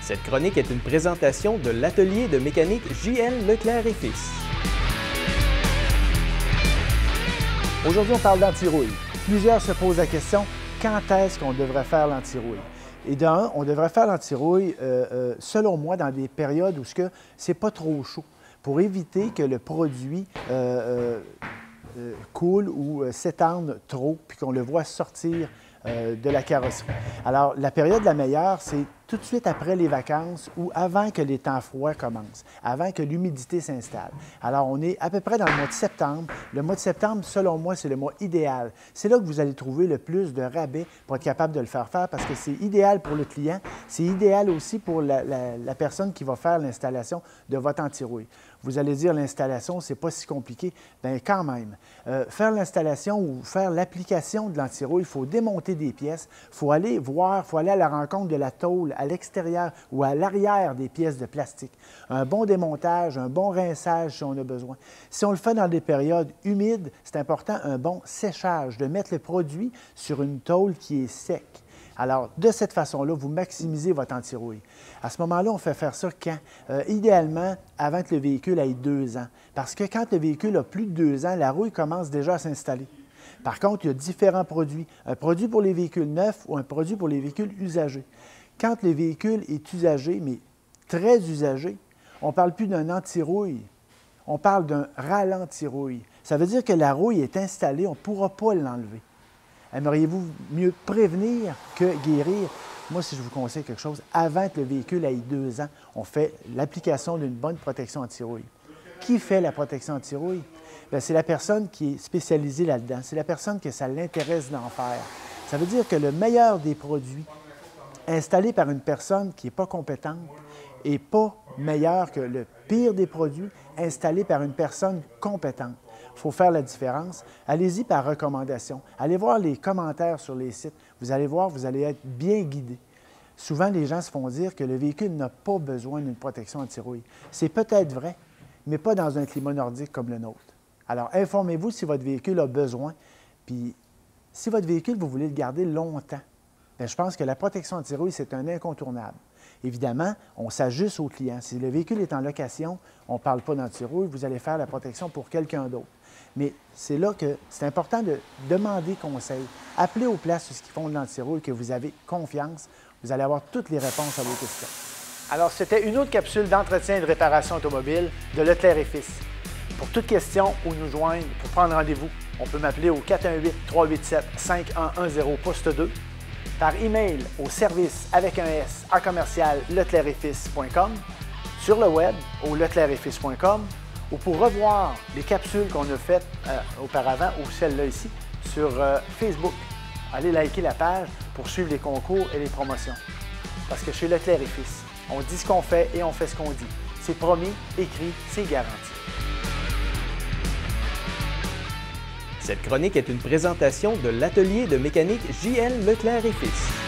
Cette chronique est une présentation de l'atelier de mécanique JL Leclerc et Fils. Aujourd'hui, on parle d'anti-rouille. Plusieurs se posent la question, quand est-ce qu'on devrait faire l'anti-rouille? Et d'un, on devrait faire l'anti-rouille, selon moi, dans des périodes où ce n'est pas trop chaud, pour éviter que le produit coule ou s'étende trop, puis qu'on le voit sortir de la carrosserie. Alors, la période la meilleure, c'est tout de suite après les vacances ou avant que les temps froids commencent, avant que l'humidité s'installe. Alors, on est à peu près dans le mois de septembre. Le mois de septembre, selon moi, c'est le mois idéal. C'est là que vous allez trouver le plus de rabais pour être capable de le faire parce que c'est idéal pour le client, c'est idéal aussi pour la personne qui va faire l'installation de votre anti-rouille. Vous allez dire l'installation, c'est pas si compliqué. Bien, quand même, faire l'installation ou faire l'application de l'anti-rouille, il faut démonter des pièces, il faut aller voir, il faut aller à la rencontre de la tôle à l'extérieur ou à l'arrière des pièces de plastique. Un bon démontage, un bon rinçage si on a besoin. Si on le fait dans des périodes humides, c'est important un bon séchage, de mettre le produit sur une tôle qui est sec. Alors, de cette façon-là, vous maximisez votre anti-rouille. À ce moment-là, on fait faire ça quand? Idéalement, avant que le véhicule ait 2 ans. Parce que quand le véhicule a plus de 2 ans, la rouille commence déjà à s'installer. Par contre, il y a différents produits. Un produit pour les véhicules neufs ou un produit pour les véhicules usagés. Quand le véhicule est usagé, mais très usagé, on ne parle plus d'un anti-rouille, on parle d'un ralenti-rouille. Ça veut dire que la rouille est installée, on ne pourra pas l'enlever. Aimeriez-vous mieux prévenir que guérir? Moi, si je vous conseille quelque chose, avant que le véhicule ait 2 ans, on fait l'application d'une bonne protection anti-rouille. Qui fait la protection anti-rouille? C'est la personne qui est spécialisée là-dedans. C'est la personne que ça l'intéresse d'en faire. Ça veut dire que le meilleur des produits installé par une personne qui n'est pas compétente n'est pas meilleur que le pire des produits installé par une personne compétente. Il faut faire la différence. Allez-y par recommandation. Allez voir les commentaires sur les sites. Vous allez voir, vous allez être bien guidé. Souvent, les gens se font dire que le véhicule n'a pas besoin d'une protection anti-rouille. C'est peut-être vrai, mais pas dans un climat nordique comme le nôtre. Alors, informez-vous si votre véhicule a besoin. Puis, si votre véhicule, vous voulez le garder longtemps, bien, je pense que la protection anti-rouille, c'est un incontournable. Évidemment, on s'ajuste au client. Si le véhicule est en location, on ne parle pas d'anti-rouille, vous allez faire la protection pour quelqu'un d'autre. Mais c'est là que c'est important de demander conseil. Appelez aux places qui font de l'anti-rouille, que vous avez confiance. Vous allez avoir toutes les réponses à vos questions. Alors, c'était une autre capsule d'entretien et de réparation automobile de Leclerc et Fils. Pour toute question ou nous joindre, pour prendre rendez-vous, on peut m'appeler au 418-387-5110 poste 2, par email au service avec un S à commercial leclercetfils.com, sur le web au leclercetfils.com, ou pour revoir les capsules qu'on a faites auparavant ou celle-là ici sur Facebook. Allez liker la page pour suivre les concours et les promotions. Parce que chez Leclerc et Fils, on dit ce qu'on fait et on fait ce qu'on dit. C'est promis, écrit, c'est garanti. Cette chronique est une présentation de l'atelier de mécanique JL Leclerc et Fils.